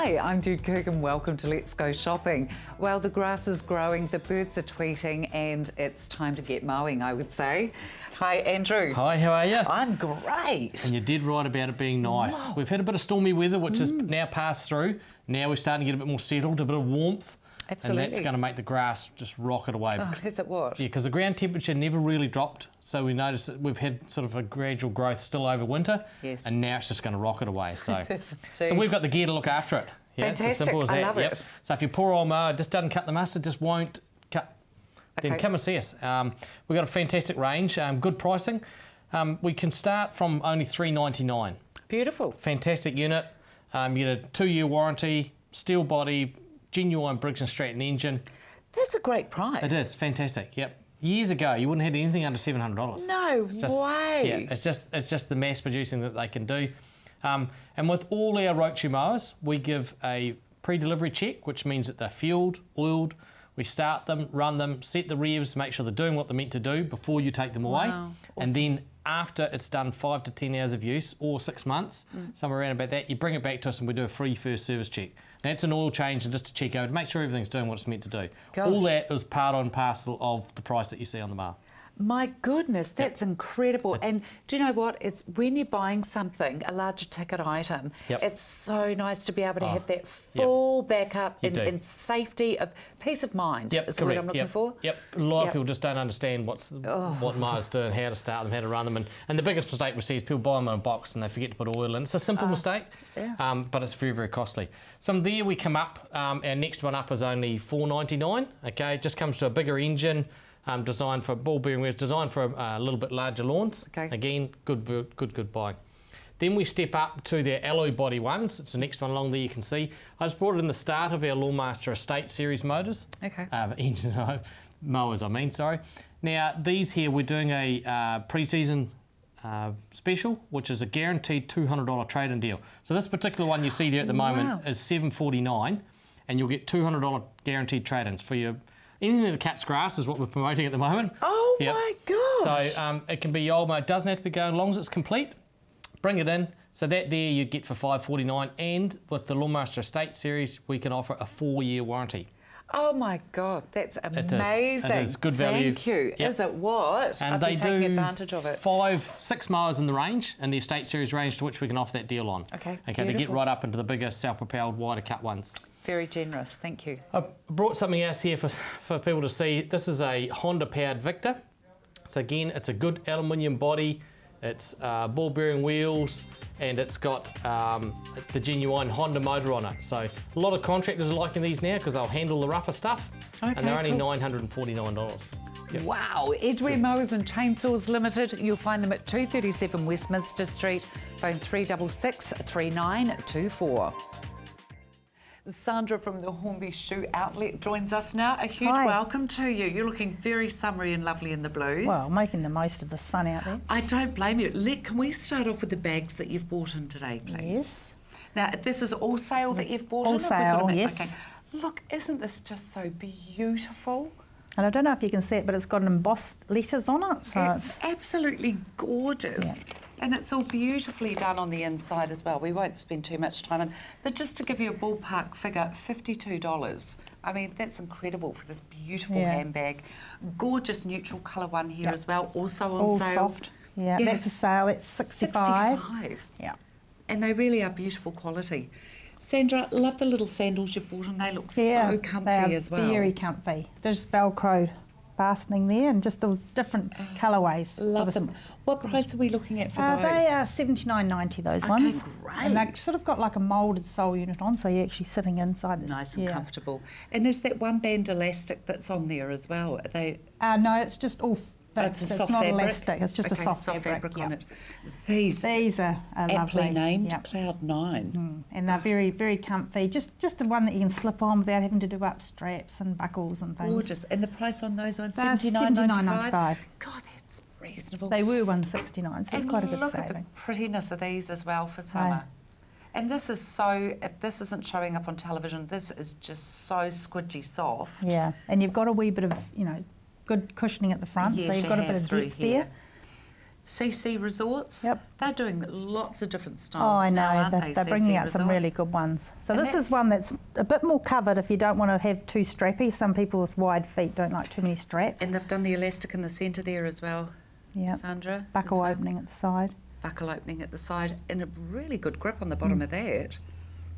Hi, I'm Jude Kirk and welcome to Let's Go Shopping. Well, the grass is growing, the birds are tweeting, and it's time to get mowing, I would say. Hi, Andrew. Hi, how are you? I'm great. And you did right about it being nice. Wow. We've had a bit of stormy weather, which has now passed through. Now we're starting to get a bit more settled, a bit of warmth. Absolutely. And that's going to make the grass just rocket away. Oh, is it what? Yeah, because the ground temperature never really dropped. So we noticed that we've had sort of a gradual growth still over winter. Yes. And now it's just going to rocket away. So, so we've got the gear to look after it. Yeah, fantastic. It's as simple as that. I love it. So if your poor old mower just doesn't cut the mustard, just won't cut, then come and see us. We've got a fantastic range, good pricing. We can start from only $3.99. Beautiful. Fantastic unit. You get a 2-year warranty, steel body, genuine Briggs & Stratton engine. That's a great price. It is fantastic. Yep. Years ago, you wouldn't have had anything under $700. No way. Yeah, it's just the mass producing that they can do. And with all our Roachu mowers, we give a pre-delivery check, which means that they're fueled, oiled. We start them, run them, set the revs, make sure they're doing what they're meant to do before you take them away. Wow. Awesome. And then after it's done 5 to 10 hours of use, or 6 months, somewhere around about that, you bring it back to us and we do a free first service check. That's an oil change and just to check over to make sure everything's doing what it's meant to do. Gosh. All that is part and parcel of the price that you see on the mower. My goodness, that's incredible. And do you know what? It's when you're buying something, a larger ticket item, it's so nice to be able to have that full backup and safety of peace of mind. Is the word I'm looking for. A lot of people just don't understand what mowers do and how to start them, how to run them. And the biggest mistake we see is people buy them in a box and they forget to put oil in. It's a simple mistake, but it's very, very costly. So there we come up. Our next one up is only $4.99. Okay, it just comes to a bigger engine. Designed for ball bearing wheels, designed for a little bit larger lawns. Okay. Again, good buying. Then we step up to the alloy body ones. It's the next one along there you can see. I just brought it in the start of our Lawnmaster Estate Series motors. Okay. Engines, mowers, I mean, sorry. Now, these here, we're doing a pre-season special, which is a guaranteed $200 trade-in deal. So this particular one you see there at the moment is $749, and you'll get $200 guaranteed trade-ins for your... Anything that cuts grass is what we're promoting at the moment. Oh my gosh! So it can be your old mower. It doesn't have to be going as long as it's complete. Bring it in. So that there you get for $549, and with the Lawnmaster Estate Series, we can offer a 4-year warranty. Oh my God, that's amazing! It is good value. Thank you. Yep. Is it what? And they do advantage of it. 5-6 mowers in the range, in the Estate Series range, to which we can offer that deal on. Okay. Okay. They get right up into the bigger, self-propelled, wider cut ones. Very generous, thank you. I brought something else here for people to see. This is a Honda powered Victor. So again, it's a good aluminium body, it's ball bearing wheels, and it's got the genuine Honda motor on it. So a lot of contractors are liking these now because they'll handle the rougher stuff, and they're only $949. Yep. Wow, Edgware Mowers and Chainsaws Limited. You'll find them at 237 Westminster Street, phone 366 3924. Sandra from the Hornby Shoe Outlet joins us now. A huge welcome to you. You're looking very summery and lovely in the blues. Well, making the most of the sun out there. I don't blame you. Can we start off with the bags that you've bought in today, please? Yes. Now, this is all sale that you've bought in? All sale, yes. Okay. Look, isn't this just so beautiful? And I don't know if you can see it, but it's got embossed letters on it. So it's absolutely gorgeous. Yeah. And it's all beautifully done on the inside as well. We won't spend too much time on, but just to give you a ballpark figure, $52. I mean, that's incredible for this beautiful handbag. Gorgeous neutral colour one here as well, also on all sale. Soft. Yeah, that's a sale. It's 65. 65. Yeah. And they really are beautiful quality. Sandra, love the little sandals you bought, and they look so comfy as well. Very comfy. There's Velcro fastening there and just the different colourways. Love them. What price are we looking at for those? They are $79.90, those ones. Great. And they've sort of got like a moulded sole unit on, so you're actually sitting inside this. Nice and comfortable. And is that one band elastic that's on there as well? Are they? No, it's just all... It's a soft not fabric. Elastic, it's just a soft fabric on it. These are aptly lovely. named Cloud9. And they're very, very comfy. Just the one that you can slip on without having to do up straps and buckles and things. Gorgeous. And the price on those ones? $79.95. God, that's reasonable. They were $169, so it's quite a good saving. Look at the prettiness of these as well for summer. And this is so, if this isn't showing up on television, this is just so squidgy soft. Yeah, and you've got a wee bit of, good cushioning at the front, so you've got a bit of depth there. CC Resorts. Yep. They're doing lots of different Oh, styles I know. now, aren't they? They're bringing CC out some Resort? really good ones. So And this is one that's a bit more covered if you don't want to have too strappy. Some people with wide feet don't like too many straps. And they've done the elastic in the centre there as well, Yeah. Sandra. Buckle as well. opening at the side. Buckle opening at the side, and a really good grip on the bottom of that.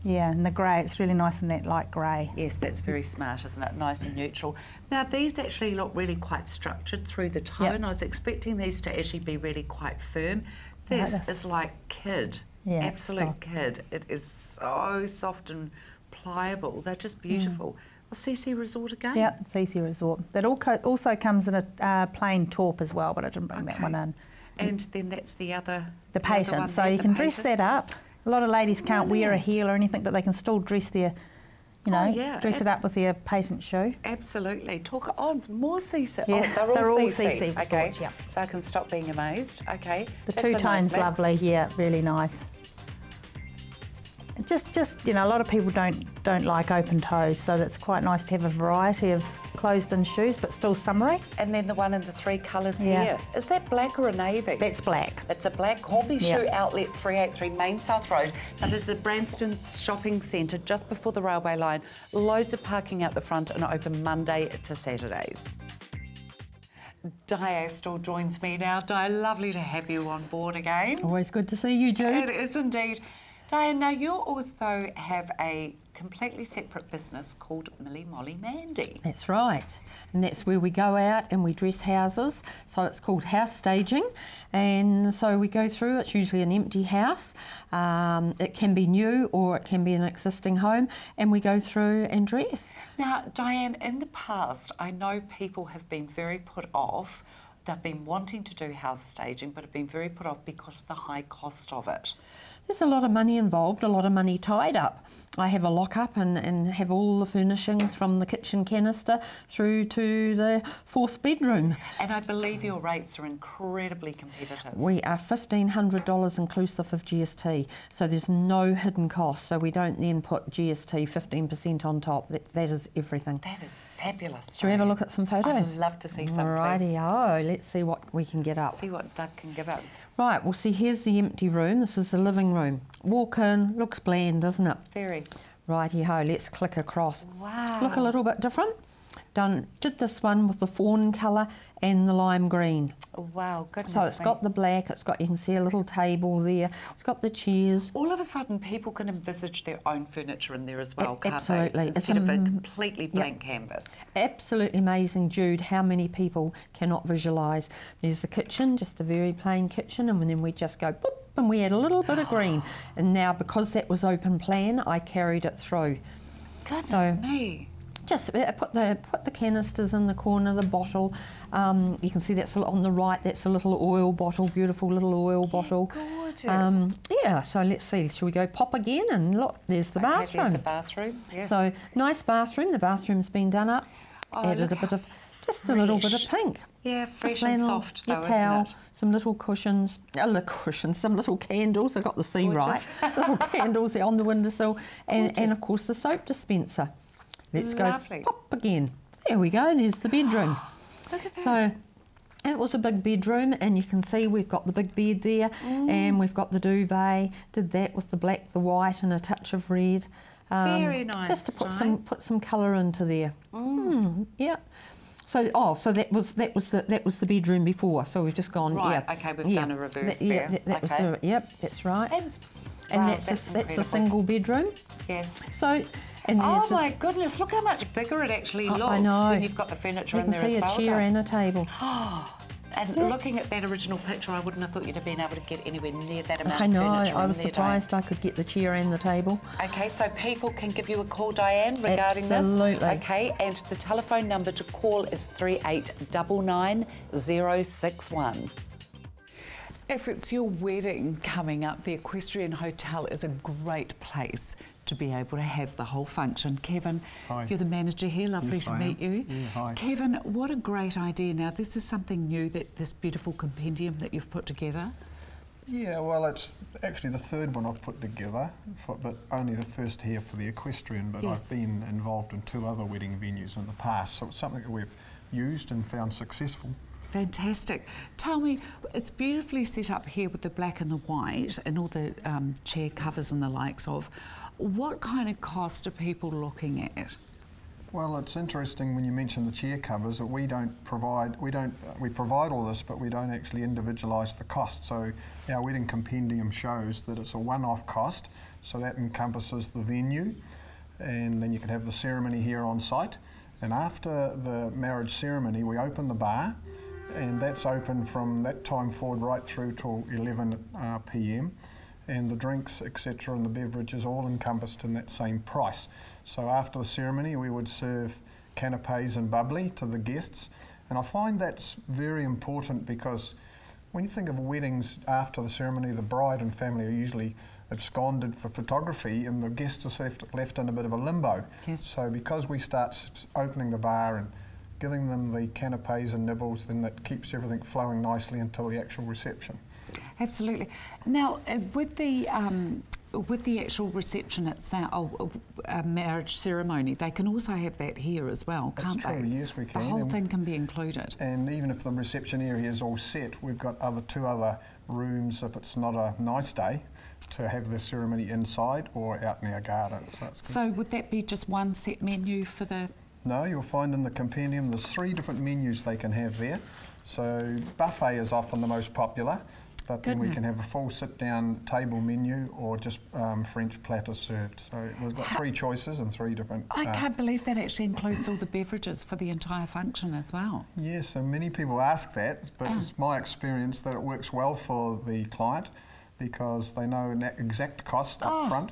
Yeah, and the grey, it's really nice in that light grey. Yes, that's very smart, isn't it? Nice and neutral. Now, these actually look really quite structured through the toe, Yep. and I was expecting these to actually be really quite firm. This this- is like kid, Yeah, it's absolute soft. kid. It is so soft and pliable. They're just beautiful. Well, CC Resort again? Yeah, it's CC Resort. That also comes in a plain taupe as well, but I didn't bring that one in. And then that's the other... The other one patient, so there, you the can dress patient. that up. A lot of ladies can't wear a Brilliant. heel or anything, but they can still dress their, you know, yeah, dress it up with their patient shoe. Absolutely. Talk on more CC. Yeah, oh, they're all CC. CC Okay, Resorts, yeah. so I can stop being amazed. Okay. The That's a nice two-tone's mix. lovely, yeah, really nice. Just you know, a lot of people don't like open toes, so that's quite nice to have a variety of closed-in shoes, but still summery. And then the one in the three colours Yeah. here. Is that black or a navy? That's black. It's a black Hornby Yeah. Shoe Outlet 383 Main South Road. Now there's the Branston Shopping Centre just before the railway line. Loads of parking out the front and open Monday to Saturdays. Di Astle joins me now. Di, lovely to have you on board again. Always good to see you, Jude. It is indeed. Diane, now you also have a completely separate business called Millie Molly Mandy. That's right. And that's where we go out and we dress houses. So it's called house staging. And so we go through, it's usually an empty house. It can be new or it can be an existing home. And we go through and dress. Now, Diane, in the past, I know people have been very put off. They've been wanting to do house staging, but have been very put off because of the high cost of it. There's a lot of money involved, a lot of money tied up. I have a lock-up and have all the furnishings from the kitchen canister through to the fourth bedroom. And I believe your rates are incredibly competitive. We are $1,500 inclusive of GST, so there's no hidden cost. So we don't then put GST 15% on top. That is everything. That is fabulous. Shall we have a look at some photos? I'd love to see some, Alrighty-o, let's see what we can get up. See what Doug can give up. Right, well see, here's the empty room. This is the living room. Walk in, looks bland, doesn't it? Very. Righty-ho, let's click across. Wow. Look a little bit different. Did this one with the fawn colour and the lime green. Wow, goodness So it's me. got the black, it's got, you can see a little table there, it's got the chairs. All of a sudden, people can envisage their own furniture in there as well, can't Absolutely. they? It's Instead of a completely blank canvas. Absolutely amazing, Jude, how many people cannot visualise. There's the kitchen, just a very plain kitchen, and then we just go boop, and we add a little bit of green. And now, because that was open plan, I carried it through. Goodness me. Just put the canisters in the corner, the bottle. You can see that's on the right, that's a little oil bottle, beautiful little oil bottle. Gorgeous. Yeah, so let's see, shall we go pop again? And look, there's the Okay, bathroom. there's the bathroom, yes. So, nice bathroom, the bathroom's been done up. Oh, Added a look bit how of, just a little bit of fresh. pink. Yeah, A fresh and flannel, soft though, your isn't towel, it? some little cushions, some little candles. I got the C right. Little candles there on the windowsill, and of course the soap dispenser. Let's Lovely. go pop again. There we go. There's the bedroom. Look at that. So it was a big bedroom, and you can see we've got the big bed there, and we've got the duvet. Did that with the black, the white, and a touch of red. Very nice, Just to Di. put some colour into there. Yeah. So that was the bedroom before. So we've just gone. Right, Yeah. okay, we've yeah. done a reverse Yeah, there. that was Okay. yep. That's right. And And wow, that's a incredible. single bedroom. Yes. So. And Oh there's my goodness, look how much bigger it actually looks I know. when you've got the furniture You in can there see as a well. chair Doug. and a table. And looking at that original picture, I wouldn't have thought you'd have been able to get anywhere near that amount I of know. furniture I in was there, surprised I could get the chair and the table. Diane. Okay, so people can give you a call, Diane, regarding Absolutely. this. Okay, and the telephone number to call is 3899 If it's your wedding coming up, the Equestrian Hotel is a great place to be able to have the whole function. Kevin, Hi. you're the manager here. Lovely Yes, to I am. meet you. Yeah, hi. Kevin, what a great idea. Now, this is something new, this beautiful compendium that you've put together. Yeah, well, it's actually the third one I've put together, but only the first here for the equestrian, but Yes. I've been involved in 2 other wedding venues in the past, so it's something that we've used and found successful. Fantastic. Tell me, it's beautifully set up here with the black and the white and all the chair covers and the likes of. What kind of cost are people looking at? Well, it's interesting when you mention the chair covers that we provide all this, but we don't actually individualise the cost. So our wedding compendium shows that it's a one-off cost, so that encompasses the venue, and then you can have the ceremony here on site. And after the marriage ceremony, we open the bar, and that's open from that time forward right through till 11 p.m. And the drinks, etc., and the beverages all encompassed in that same price. So after the ceremony, we would serve canapes and bubbly to the guests. And I find that's very important because when you think of weddings after the ceremony, the bride and family are usually absconded for photography and the guests are left in a bit of a limbo. Yes. So because we start opening the bar and giving them the canapes and nibbles, then that keeps everything flowing nicely until the actual reception. Absolutely. Now, with the actual reception itself, marriage ceremony, they can also have that here as well, can't That's they? true, yes we can. The whole thing can be included. And even if the reception area is all set, we've got two other rooms if it's not a nice day to have the ceremony inside or out in our garden. So, that's good. So would that be just one set menu for the... No, you'll find in the compendium there's 3 different menus they can have there. So buffet is often the most popular, but then we can have a full sit-down table menu or just French platters served. So we've got 3 choices and 3 different... I can't believe that actually includes all the beverages for the entire function as well. Yes, and many people ask that, but it's my experience that it works well for the client because they know an exact cost up front.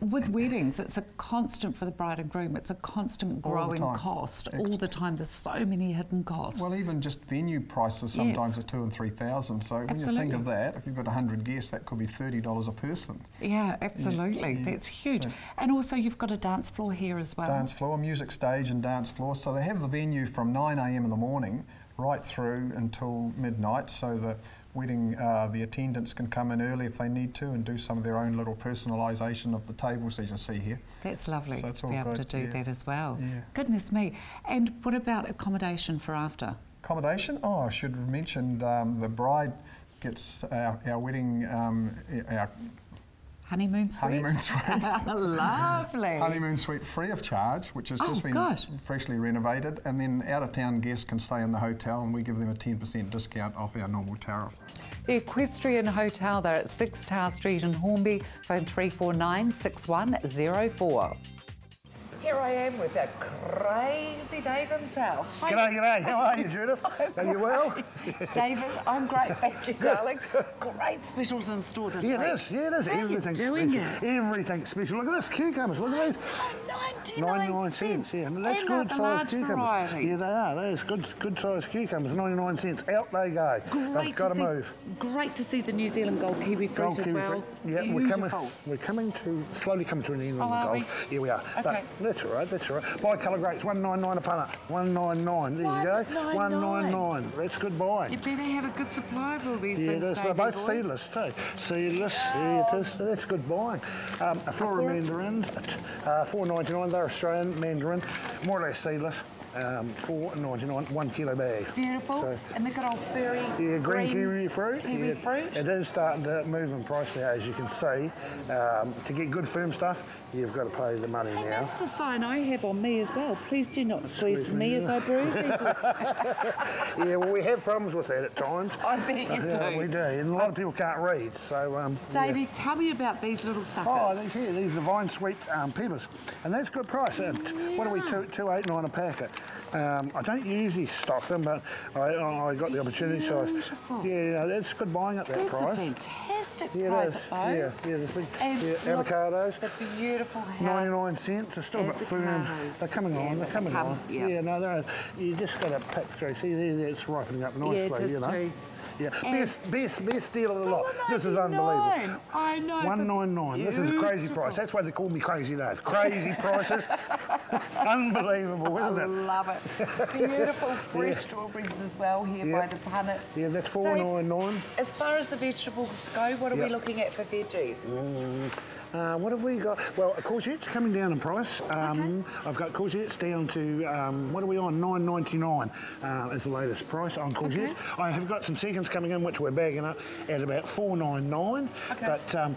With weddings, it's a constant for the bride and groom. It's a constant growing cost all the time. There's so many hidden costs. Well, even just venue prices sometimes are $2,000 and $3,000. So when you think of that, if you've got 100 guests, that could be $30 a person. Yeah, absolutely. Yeah, that's huge. So and also, you've got a dance floor here as well. Dance floor, music stage, and dance floor. So they have the venue from 9 a.m. in the morning right through until midnight. So the wedding, the attendants can come in early if they need to and do some of their own little personalisation of the tables, as you see here. That's lovely so it's to all be able good, to do that as well. Yeah. Goodness me. And what about accommodation for after? Accommodation? Oh, I should have mentioned the bride gets our wedding, our honeymoon suite? Honeymoon suite. Lovely. Honeymoon suite free of charge, which has just been freshly renovated, and then out-of-town guests can stay in the hotel and we give them a 10% discount off our normal tariff. The Equestrian Hotel, they're at 6 Tower Street in Hornby, phone 349 6104. Here I am with that crazy Dave himself. Hi. G'day. How are you, Judith? Are you well? David, I'm great, thank you, darling. Great specials in store this week. Yeah, it is. How Everything's are you doing special. Everything's special. Look at this, cucumbers. Look at these. 99 cents. Yeah, that's good sized cucumbers. Varieties. Yeah, they are. Those good sized cucumbers. 99 cents. Out they go. They've got to move. Great to see the New Zealand gold kiwi fruit Gold as kiwi well. fruit. Yeah, beautiful. we're slowly coming to an end on the are gold. we? Here we are. Okay. But that's all right. Bi-colour grapes, $1.99 a punnet. $1.99. There you go. $1.99. That's good buy. You better have a good supply of all these Yeah, things, it is. They're Davey both boy. seedless too. Seedless, yeah, it is. That's good buying. A flora mandarins, $4.99. They're Australian mandarin, more or less seedless. $4.99, 1 kilo bag. Beautiful. So, and the good old furry green kiwi fruit. Kiwi fruit. It is starting to move in price now, as you can see. To get good firm stuff, you've got to pay the money And now. that's the sign I have on me as well. Please do not squeeze me as I bruise these. Yeah, well, we have problems with that at times. I bet you do. Yeah, we do, and a lot of people can't read. So, Davey, tell me about these little suckers. Oh, these are the Vine Sweet peppers, and that's good price. What are we, $2.89 a packet? I don't usually stock them, but I got the opportunity, so yeah, that's good buying at that price. That's a fantastic Yeah, price at those. Yeah, there's big And avocados. The beautiful house. 99 cents. They're still a bit firm. They're coming on. They're coming on. Yeah. No, you just got to pick through. See, it's ripening up nicely. Yeah, it is you know. too. Yeah, best deal of the lot. This is unbelievable. I know. $1.99. This is a crazy price. That's why they call me Crazy Dave. Crazy prices. Unbelievable, isn't it? I love it. Beautiful fresh strawberries as well here by the punnets. Yeah, that's $4.99. As far as the vegetables go, what are we looking at for veggies? What have we got? Well, courgettes coming down in price. I've got courgettes down to, what are we on? $9.99 is the latest price on courgettes. Okay. I have got some seconds coming in, which we're bagging up at about $4.99. Okay. But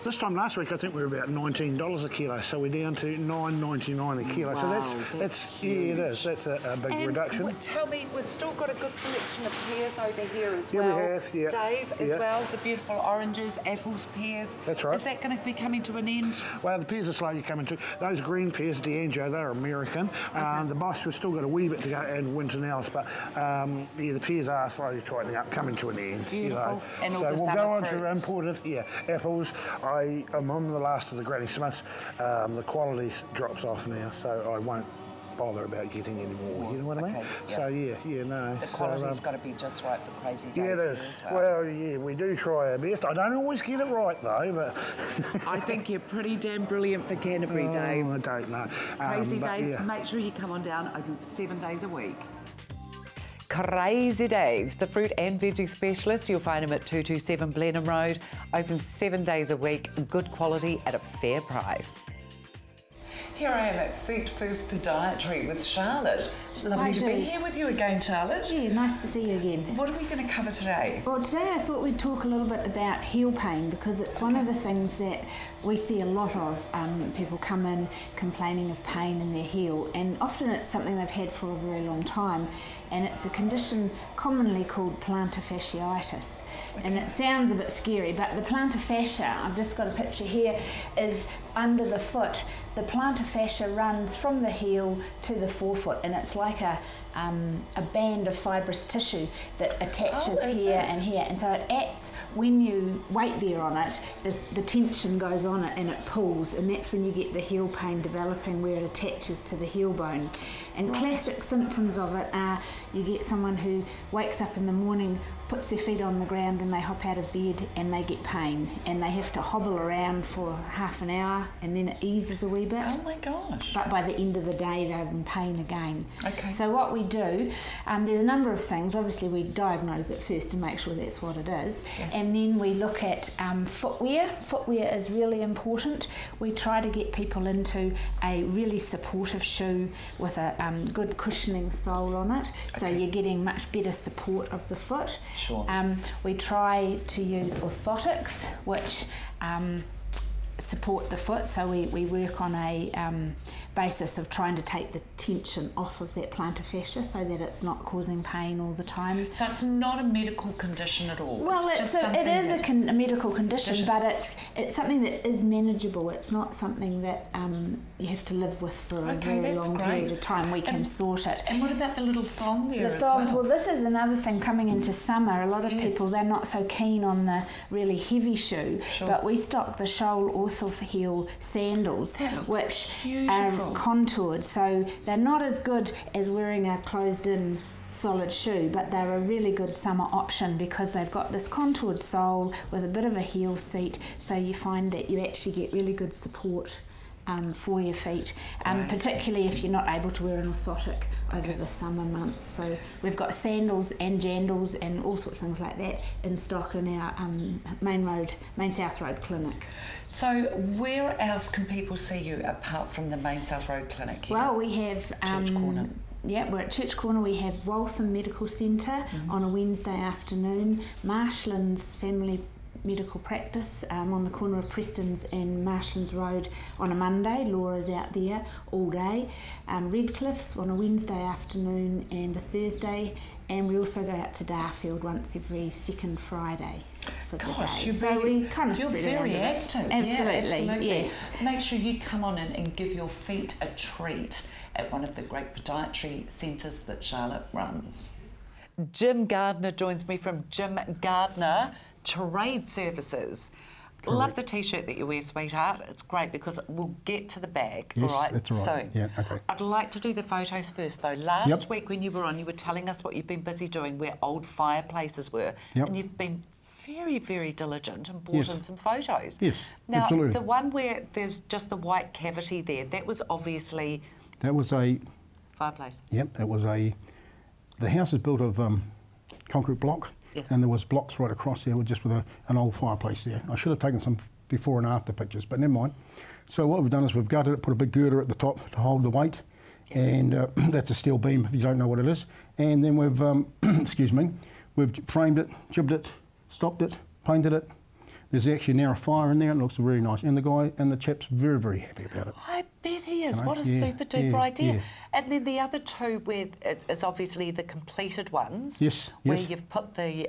this time last week, I think we were about $19 a kilo, so we're down to $9.99 a kilo. Wow, so that's yeah, it is. That's a big reduction. Tell me, we've still got a good selection of pears over here as Yeah, well. we have, yeah. Dave, as Yeah. well, the beautiful oranges, apples, pears. That's right. Is that going to be coming to an end? Well, the pears are slowly coming to. Those green pears, D'Angelo, they're American. The Boss, we've still got a wee bit to go, and Winton Else, but yeah, the pears are slowly tightening up, coming to an end. Beautiful. You know. And all so the we'll summer go on to fruits. imported, apples. I am on the last of the Granny Smiths. The quality drops off now, so I won't bother about getting any more. You know what I mean? Okay, yeah. So no. The quality's got to be just right for Crazy Days. Yeah, it here is. as well. Well, yeah, we do try our best. I don't always get it right though, but I think you're pretty damn brilliant for Canterbury, Dave. I don't know. Crazy but Days, yeah. make sure you come on down, open 7 days a week. Crazy Dave's, the fruit and veggie specialist. You'll find him at 227 Blenheim Road, open 7 days a week, good quality at a fair price. Here I am at Feet First Podiatry with Charlotte. It's lovely to be here with you again, Charlotte. Yeah, nice to see you again. What are we going to cover today? Well, today I thought we'd talk a little bit about heel pain because it's one of the things that we see a lot of. People come in complaining of pain in their heel, and often it's something they've had for a very long time, and it's a condition commonly called plantar fasciitis. And it sounds a bit scary, but the plantar fascia, I've just got a picture here, is under the foot. The plantar fascia runs from the heel to the forefoot, and it's like a band of fibrous tissue that attaches here and here, and so it acts when you weight there on it, the tension goes on it and it pulls, and that's when you get the heel pain developing where it attaches to the heel bone. And classic symptoms of it are you get someone who wakes up in the morning, puts their feet on the ground when they hop out of bed, and they get pain, and they have to hobble around for half an hour, and then it eases a wee bit. Oh my gosh. But by the end of the day, they're in pain again. Okay. So what we do, there's a number of things. Obviously, we diagnose it first to make sure that's what it is. Yes. And then we look at footwear. Footwear is really important. We try to get people into a really supportive shoe with a good cushioning sole on it. So you're getting much better support of the foot. Sure. We try to use orthotics, which support the foot, so we work on a basis of trying to take the tension off of that plantar fascia so that it's not causing pain all the time. So it's not a medical condition at all? Well, it's just it is that... a medical condition, but it's something that is manageable. It's not something that you have to live with for a very long period of time. We can sort it. And what about the little thong there The as thongs, well? well, this is another thing coming into summer. A lot of people, they're not so keen on the really heavy shoe, but we stock the Scholl Ortho heel sandals, which are contoured, so they're not as good as wearing a closed-in solid shoe, but they're a really good summer option because they've got this contoured sole with a bit of a heel seat, so you find that you actually get really good support for your feet, particularly if you're not able to wear an orthotic over the summer months. So we've got sandals and jandals and all sorts of things like that in stock in our Main South Road clinic. So where else can people see you apart from the Main South Road clinic here? Well, we have Church Corner. Yeah, we're at Church Corner. We have Waltham Medical Centre on a Wednesday afternoon, Marshlands Family Medical Practice on the corner of Preston's and Marshlands Road on a Monday. Laura's out there all day. Redcliffe's on a Wednesday afternoon and a Thursday, and we also go out to Darfield once every second Friday for the day. So we kind of you're spread very it out a bit. active. Absolutely, Yeah, absolutely. yes. Make sure you come on in and give your feet a treat at one of the great podiatry centres that Charlotte runs. Jim Gardner joins me from Jim Gardner Trade Services. Correct. Love the t-shirt that you wear, sweetheart. It's great because we'll get to the bag, Yes, all right, that's right. soon. Yeah, okay. I'd like to do the photos first, though. Last week when you were on, you were telling us what you've been busy doing, where old fireplaces were, and you've been very, very diligent and brought in some photos. Yes, now, absolutely. the one where there's just the white cavity there, that was obviously... That was a... fireplace. Yep, that was a... The house is built of concrete block. Yes. And there was blocks right across there, just with an old fireplace there. I should have taken some before and after pictures, but never mind. So what we've done is we've gutted it, put a big girder at the top to hold the weight, and that's a steel beam if you don't know what it is. And then we've, excuse me, we've framed it, jibbed it, stopped it, painted it. There's actually now a fire in there, and it looks really nice. And the guy and the chap's very, very happy about it. I bet he is. You know? What a super duper idea. Yeah. And then the other two where it's obviously the completed ones. Yes, where yes. you've put the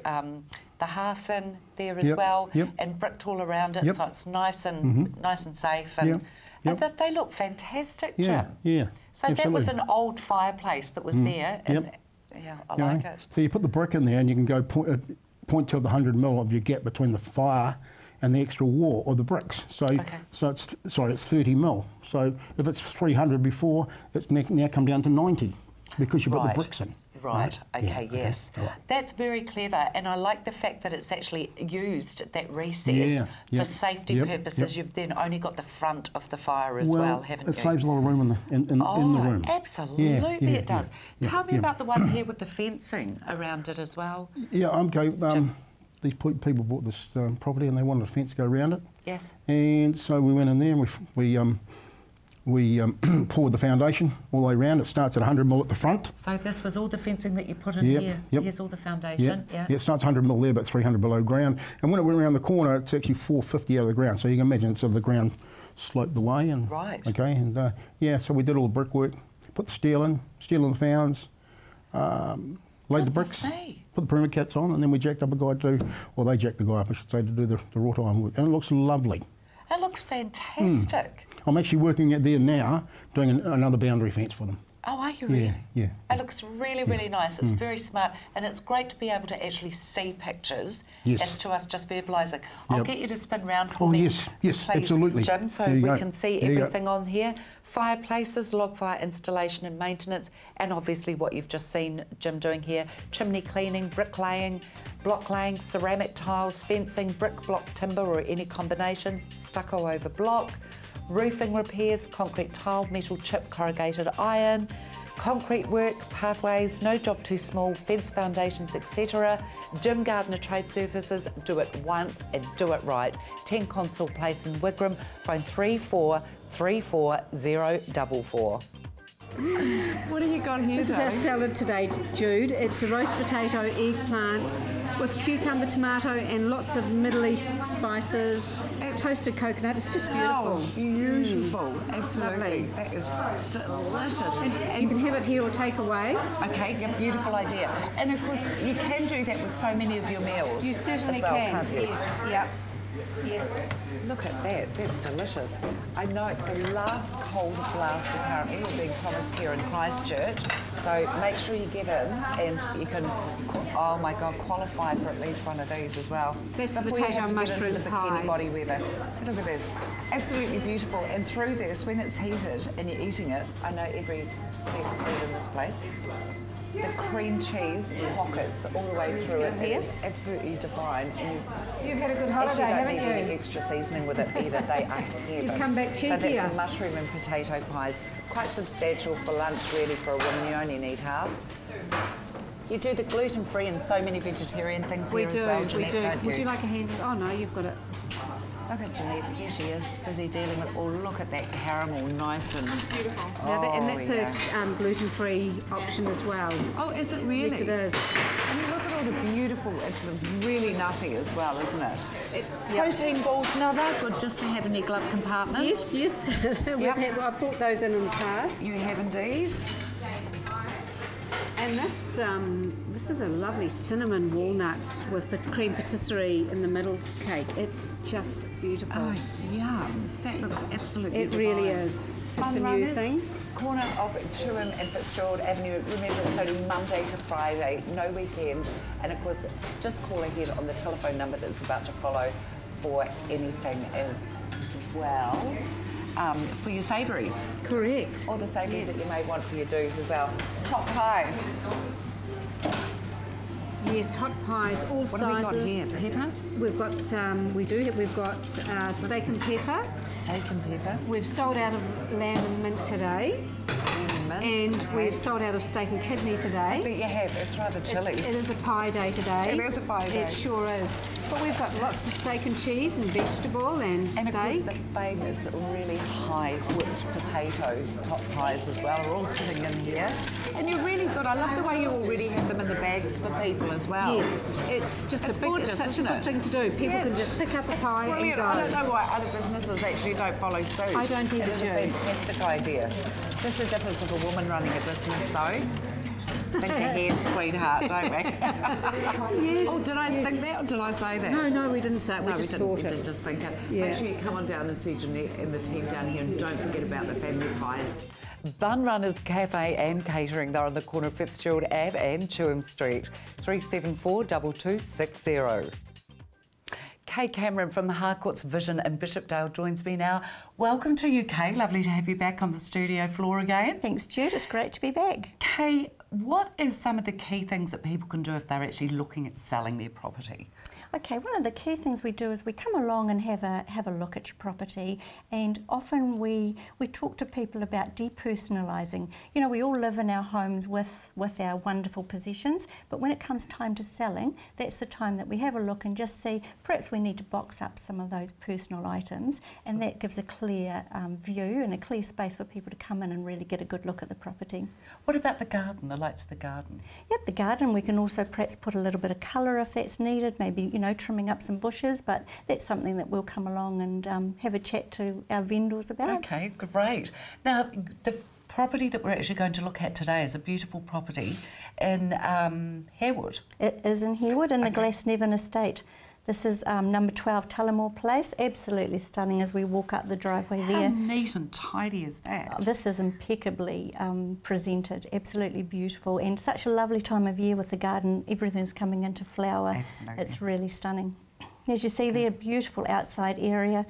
hearth in there as Yep, well, yep. and bricked all around it, Yep. so it's nice and nice and safe. And, Yep, yep. and they look fantastic, Yeah, Jim. yeah. So that was an old fireplace that was there. And, Yep. Yeah, I You know, like it. So you put the brick in there, and you can go point to the 100 mil of your gap between the fire and the extra wall or the bricks. So, so it's 30 mil. So if it's 300 before, it's now come down to 90 because you put the bricks in. Right. Okay. Yeah, Yes. okay. That's very clever, and I like the fact that it's actually used that recess for Yep. safety purposes. You've then only got the front of the fire as well, haven't you? It saves a lot of room in the room. Absolutely, it does. Yeah, Tell me about the one here with the fencing around it as well. Yeah, I'm going. These people bought this property and they wanted a fence to go around it. Yes. And so we went in there and we poured the foundation all the way around. It starts at 100 mil at the front. So this was all the fencing that you put in here. Yep. Here's all the foundation. Yeah, it starts 100 mil there, but 300 below ground. And when it went around the corner, it's actually 450 out of the ground. So you can imagine sort of the ground sloped away. And, right. Okay, and so we did all the brickwork, put the steel in the founds, laid the bricks, put the perimeter cats on, and then we jacked up a guy they jacked the guy up, I should say, to do the wrought iron work. And it looks lovely. It looks fantastic. I'm actually working at there now, doing another boundary fence for them. Oh, are you really? Yeah. It looks really, really nice. It's very smart, and it's great to be able to actually see pictures as to us just verbalising. I'll get you to spin round for me. Yes, please, absolutely. Jim, so we can see everything on here. Fireplaces, log fire installation and maintenance, and obviously what you've just seen Jim doing here, chimney cleaning, bricklaying, block laying, ceramic tiles, fencing, brick, block, timber or any combination, stucco over block, roofing repairs, concrete tile, metal chip, corrugated iron, concrete work, pathways, no job too small, fence foundations, etc. Jim Gardner Trade Services, do it once and do it right. 10 Console Place in Wigram, phone 34344044. What have you got here, This is our salad today, Jude. It's a roast potato, eggplant, with cucumber, tomato, and lots of Middle East spices, toasted coconut. It's just beautiful. It's beautiful. Absolutely. Lovely. That is delicious. And you can have it here or take away. Okay, yeah, beautiful idea. And of course, you can do that with so many of your meals. You certainly as well, can. Can't you? Yes. Yep. Yes. Look at that. That's delicious. I know it's the last cold blast apparently we're being promised here in Christchurch. So make sure you get in and you can, oh my God, qualify for at least one of these as well. That's the Before you potato have to get mushroom into the pie. bikini body weather. Look at this. Absolutely beautiful. And through this, when it's heated and you're eating it, I know every piece of food in this place, the cream cheese pockets all the way through it. It is absolutely divine. And You've had a good actually holiday, don't haven't need you? any extra seasoning with it either. They are heaven. You've come back So cheekier. that's the mushroom and potato pies. Quite substantial for lunch, really, for a woman. You only need half. You do the gluten-free and so many vegetarian things here as well, Jeanette, don't you? Would you like a hand? Oh no, you've got it. Look at Jeanette, here she is, busy dealing with, oh, look at that caramel, nice and... Beautiful. Oh, and that's yeah. a gluten-free option as well. Oh, is it really? Yes, it is. And look at all the beautiful, it's really nutty as well, isn't it? Protein balls, now they're good just to have in your glove compartment. Yes, yes. I've bought those in the past. You have indeed. And this is a lovely cinnamon walnut with cream patisserie in the middle cake. It's just beautiful. Oh, yum. That looks absolutely It divine. really is. It's just a new Runners, thing. Corner of Tuam and Fitzgerald Avenue. Remember, it's only Monday to Friday, no weekends. And of course, just call ahead on the telephone number that's about to follow for anything as well. For your savouries. Correct. Or the savouries that you may want for your do's as well. Hot pies. Yes, hot pies, all What sizes. have we got here? Pepper? We've got, we've got steak and pepper. Steak and pepper. We've sold out of lamb and mint today. Mint. And We've sold out of steak and kidney today. But you have, it's rather chilly. It is a pie day today. It is a pie day. It sure is. But we've got lots of steak and cheese and vegetable and steak. And of course the famous really high whipped potato top pies as well are all sitting in here. And you're really good. I love the way you already have them in the bags for people as well. Yes, it's just It's a big, gorgeous, it's such a isn't good it? thing to do. People Yeah, can just pick up a pie and Brilliant. go. I don't know why other businesses actually don't follow suit. I don't either, It is a Jude. fantastic idea. That's the difference of a woman running a business, though. Think ahead, sweetheart, don't we? Yes. Oh, did I think that or did I say that? No, we didn't say it. We No, just didn't. thought We it. did just think it. Yeah. Make sure you come on down and see Jeanette and the team down here, and don't forget about the family pies. Bun Runners Cafe and Catering. They're on the corner of Fitzgerald Ave and Chewham Street. 374 2260. Kay Cameron from the Harcourts Vision in Bishopdale joins me now. Welcome to you, Kay. Lovely to have you back on the studio floor again. Thanks, Jude. It's great to be back. Kay, what is some of the key things that people can do if they're actually looking at selling their property? Okay, one of the key things we do is we come along and have a look at your property, and often we talk to people about depersonalising. You know, we all live in our homes with our wonderful possessions, but when it comes time to selling, that's the time that we have a look and just see perhaps we need to box up some of those personal items, and that gives a clear view and a clear space for people to come in and really get a good look at the property. What about the garden, the lights of the garden? Yep, the garden, we can also perhaps put a little bit of colour if that's needed, maybe, you know, trimming up some bushes, but that's something that we'll come along and have a chat to our vendors about. Okay, great. Now, the property that we're actually going to look at today is a beautiful property in Harewood. It is in Harewood, in the Glasnevin estate. This is number 12 Tullamore Place, absolutely stunning as we walk up the driveway there. How neat and tidy is that? This is impeccably presented, absolutely beautiful, and such a lovely time of year with the garden, everything's coming into flower. Absolutely. It's really stunning. As you see there, beautiful outside area,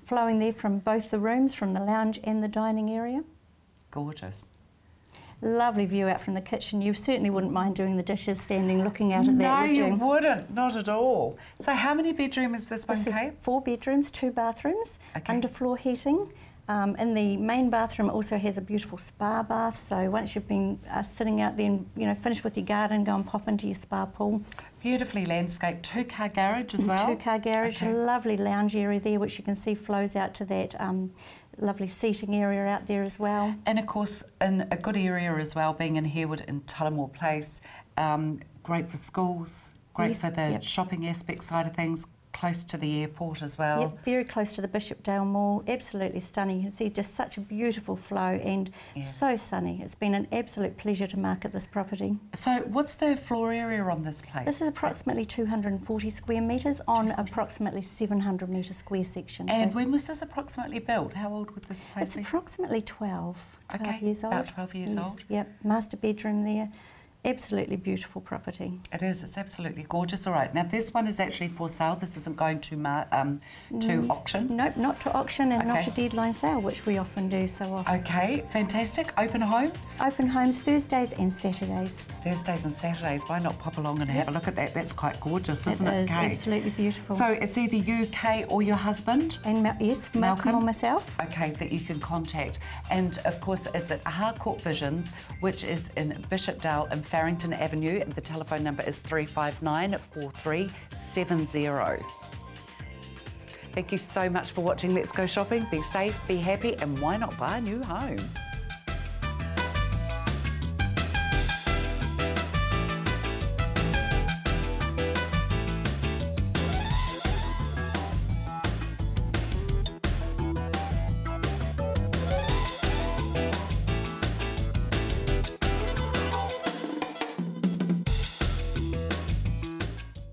flowing there from both the rooms, from the lounge and the dining area. Gorgeous. Lovely view out from the kitchen. You certainly wouldn't mind doing the dishes standing looking out at that, would No, you? you wouldn't, not at all. So how many bedrooms is this one, This is Kate? 4 bedrooms, 2 bathrooms, Okay. underfloor heating. In the main bathroom it also has a beautiful spa bath, so once you've been sitting out there and, you know, finished with your garden, go and pop into your spa pool. Beautifully landscaped, 2-car garage as well. 2-car garage, Okay. a lovely lounge area there which you can see flows out to that lovely seating area out there as well. And of course, in a good area as well, being in Harewood in Tullamore Place, great for schools, great Yes, for the yep. shopping aspect side of things, close to the airport as well. Yep, very close to the Bishopdale Mall, absolutely stunning. You can see just such a beautiful flow and so sunny. It's been an absolute pleasure to market this property. So what's the floor area on this place? This is approximately 240 square metres on approximately 700 metre square section. And So when was this approximately built? How old would this place it's be? approximately 12 Okay, years old. about 12 years Yes, old. Yep, master bedroom there. Absolutely beautiful property. It is, it's absolutely gorgeous. All right, now this one is actually for sale. This isn't going to auction. Nope, not to auction and not Okay. a deadline sale, which we often do so often. Okay, fantastic. Open homes? Open homes Thursdays and Saturdays. Thursdays and Saturdays. Why not pop along and have a look at that? That's quite gorgeous, isn't It it? is Kate? absolutely beautiful. So it's either you, Kay, or your husband? And yes, Malcolm or myself. Okay, that you can contact. And of course, it's at Harcourt Visions, which is in Bishopdale and Farrington Avenue. And the telephone number is 359 4370. Thank you so much for watching Let's Go Shopping. Be safe, be happy, and why not buy a new home?